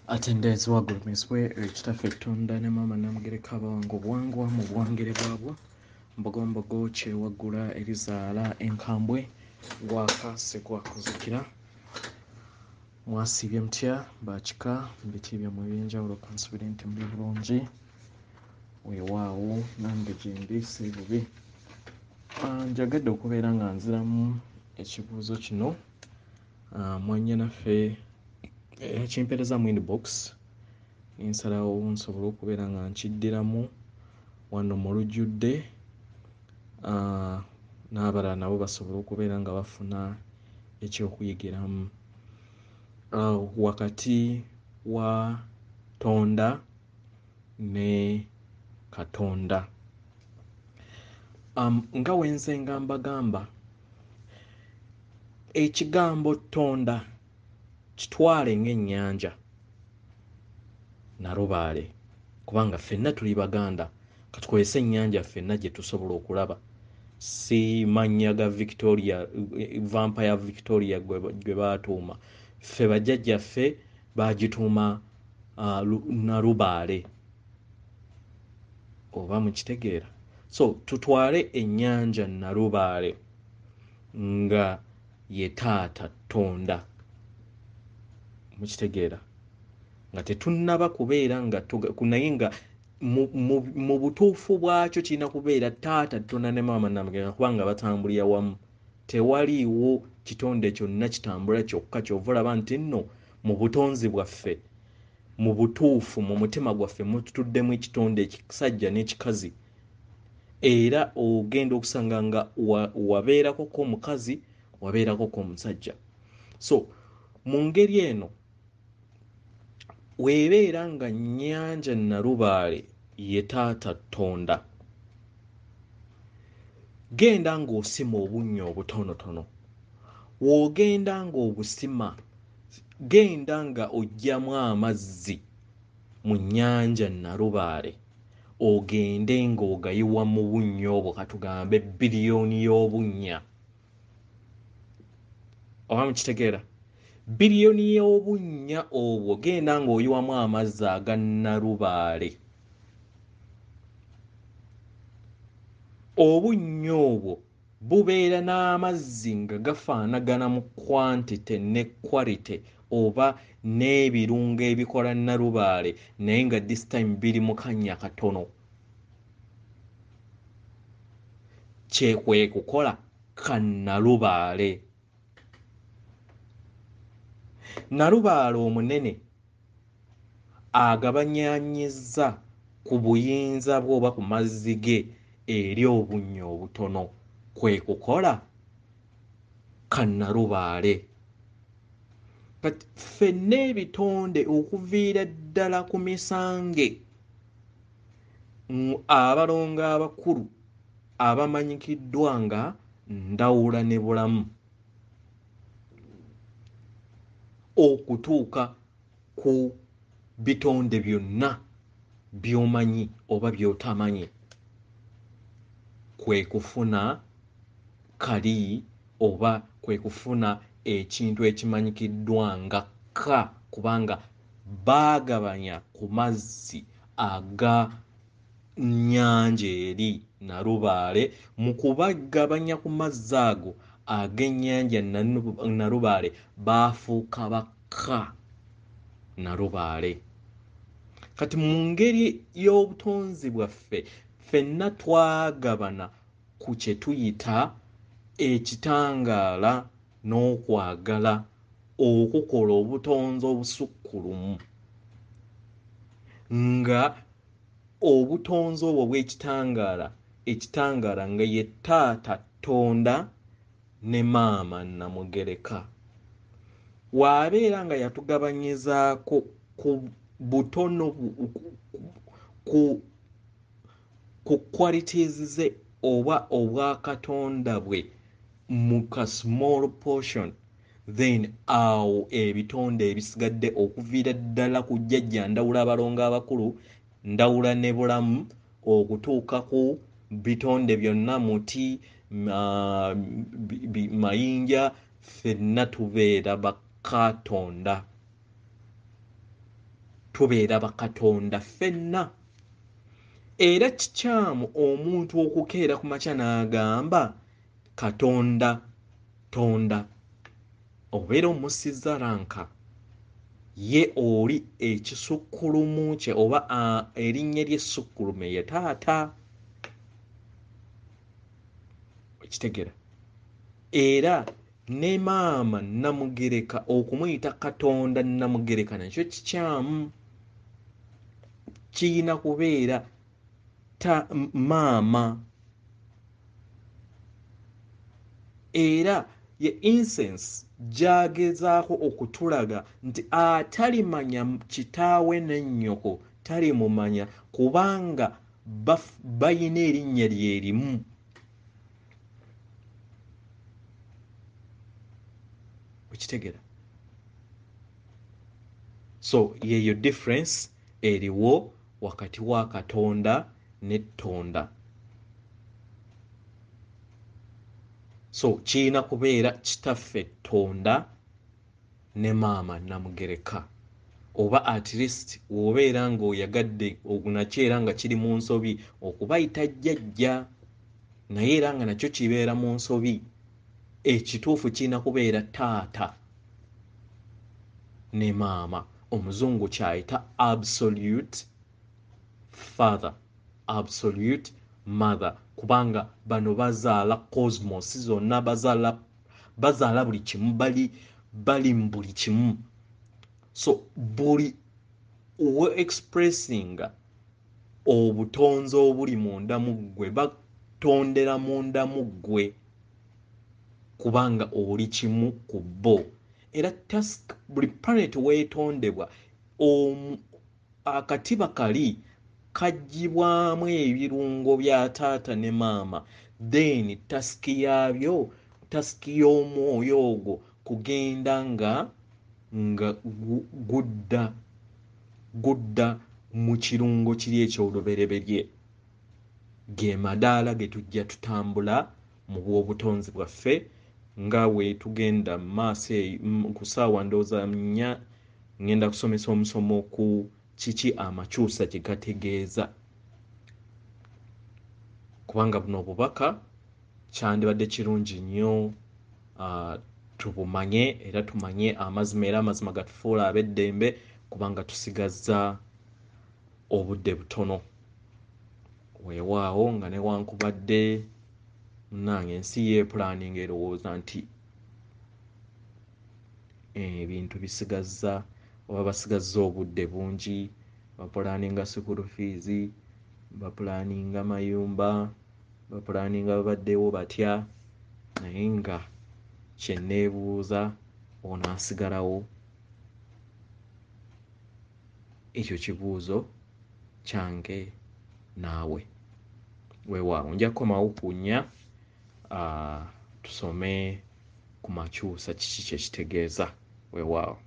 Attendance wagulumiswe ekitaffe ettonda ne maama Namugereka Bawango Bwangwa mu buwangire bwabwo Mbogombogo kyewaggula erizaala enkambwe gwaka Ssekwakozikira mwasiibye mutya bakika mbiti byammwe eby'enjawulo kansubire nti muli bulungi weewaawo nange gye ndi si bubi. Njagadde okubeera nga nziramu ekibuuzo kino mwannyinaffe kimpeereza mu inbox nsalawo nsobole okubeera nga nkiddiramu wano mu lujjudde n'abalala nabo basobole okubeera nga bafuna ekyokuyigiramu wakati wa Tonda ne Katonda. Nga wenze nga mbagamba ekigambo Tonda kitwale ng'ennyanja Nalubaale kubanga ffenna tuli Baganda katukozese ennyanja ffenna gye tusobola okulaba si mannya ga Victoria Vampire Victoria gwe baatuuma ffe bajjajjaffe baagituuma Nalubaale oba mukitegeera. So tutwale ennyanja Nalubaale nga ye taata Tonda mukitegeera nga tetunnaba kubeera nga naye nga mu butuufu bwakyo kirina kubeera taata Tonda ne maama Namugereka kubanga batambulira wamu tewaliiwo kitonde kyonna kitambula kyokka kyova olaba nti nno mu butonzi bwaffe mu butuufu mu mutima gwaffe mututuddemu ekitonde ekisajja n'ekikazi era ogenda okusanga nga wabeerako ko omukazi wabeerako ko omusajja. So mu ngeri eno weebeera nga nnyanja Nalubaale ye taata Tonda genda ng'osima obunnya obutonotono w'ogenda ng'obusima genda nga oggyamu amazzi mu nnyanja Nalubaale ogende ng'ogayiwa mu bunnya obwo katugambe biliyoni y'obunnya oba mukitegeera biliyoni y'obunnya obwo genda ng'oyiwamu amazzi aga Nalubaale obunnya obwo bubeera n'amazzi nga gafaanagana mu quantity ne quality oba n'ebirungo ebikola Nalubaale naye nga this time biri mu kannya katono kyekwe kukola ka Nalubaale. Nalubaale omunene agabanyaanyizza ku buyinza bwe oba ku mazzi ge eri obunnya obutono kwe kukola ka Nalubaale. Kati ffenna ebitonde okuviira ddala ku Misange abalongo abakulu abamanyikiddwa nga Ndawula ne Bulamu okutuuka ku bitonde byonna by'omanyi oba by'otamanyi kwe kufuna kali oba kwe kufuna ekintu ekimanyikiddwa nga ka kubanga baagabanya ku mazzi aga nnyanja eri Nalubaale mu kubagabanya ku mazzi ago ag'ennyanja Nalubaale baafuuka baka Nalubaale. Kati mu ngeri y'obutonzi bwaffe ffenna twagabana ku kye tuyita ekitangaala n'okwagala okukola obutonzi obusukkulumu nga obutonzi obwo bw'ekitangaala nga ye taata Tonda ne maama Namugereka waabeera nga yatugabanyizaako ku butono ku qualities ze oba obwakatonda bwe mu ka small portion then awo ebitonde ebisigadde okuviira ddala ku jjajja Ndawula abalongo abakulu Ndawula ne Bulamu okutuuka ku bitonde byonna Muti Mayinja ffenna tubeera bakatonda tubeera bakatonda ffenna. Era kikyamu omuntu okukeera ku makya n'agamba Katonda tonda, obeera omussizza ranka, ye oli ekisukkulumu kye oba erinnya ly'essukkulume ye taata. Ekitegera era ne maama Namugereka okumuyita Katonda Namugereka nakyo kikyamu, kiyina kubeera maama. Era ye incense gy'agezaako okutulaga nti atalimanya kitaawe ne nnyoko talimumanya kubanga bayina erinnya lye limu. Okitegera? So yeyo difference eriwo wakati wa Katonda ne Tonda. So kiyina kubeera kitaffe Tonda ne maama Namugereka, oba at least w'obeera ng'oyagadde nakyo era nga kiri mu nsobi okubayita jjajja, naye era nga nakyo kibeera mu nsobi. Ekituufu kiyina kubeera taata ne maama. Omuzungu kyayita absolute father, absolute mother, kubanga bano bazaala cosmos zonna, bazaala buli kimu, bali mu buli kimu. So buli we expressinga obutonzi obuli munda mu ggwe batondera munda mu ggwe kubanga oli kimu ku bo. Era buli planet weetondebwa akatiba kali kaggyibwamu ebirungo bya taata ne maama, then tasiki yaabyo, tasiki y'omwoyo ogwo kugenda nga gudda mu kirungo kiri eky'olubereberye. Ge madaala ge tujja tutambula mu bw'obutonzi bwaffe nga we tugenda maaso ku ssaawa ndowooza 4 ngenda kusomesa omusomo ku kiki amakyusa kye gategeeza, kubanga buno obubaka kyandibadde kirungi nnyo tubumanye era tumanye amazima, era amazima gatufuula ab'eddembe kubanga tusigazza obudde butono. Weewaawo nga newankubadde nange ensi yeepulaninga erowooza nti ebintu bisigazza oba basigazza obudde bungi, bapulaninga school fees, bapulaninga mayumba, bapulaninga babaddewo batya, naye nga kye neebuuza onaasigalawo. Ekyo kibuuzo kyange naawe. Weewaawo nja kukomawo ku 4 tusome ku makyusa kiki kye kitegeeza. Weewaawo.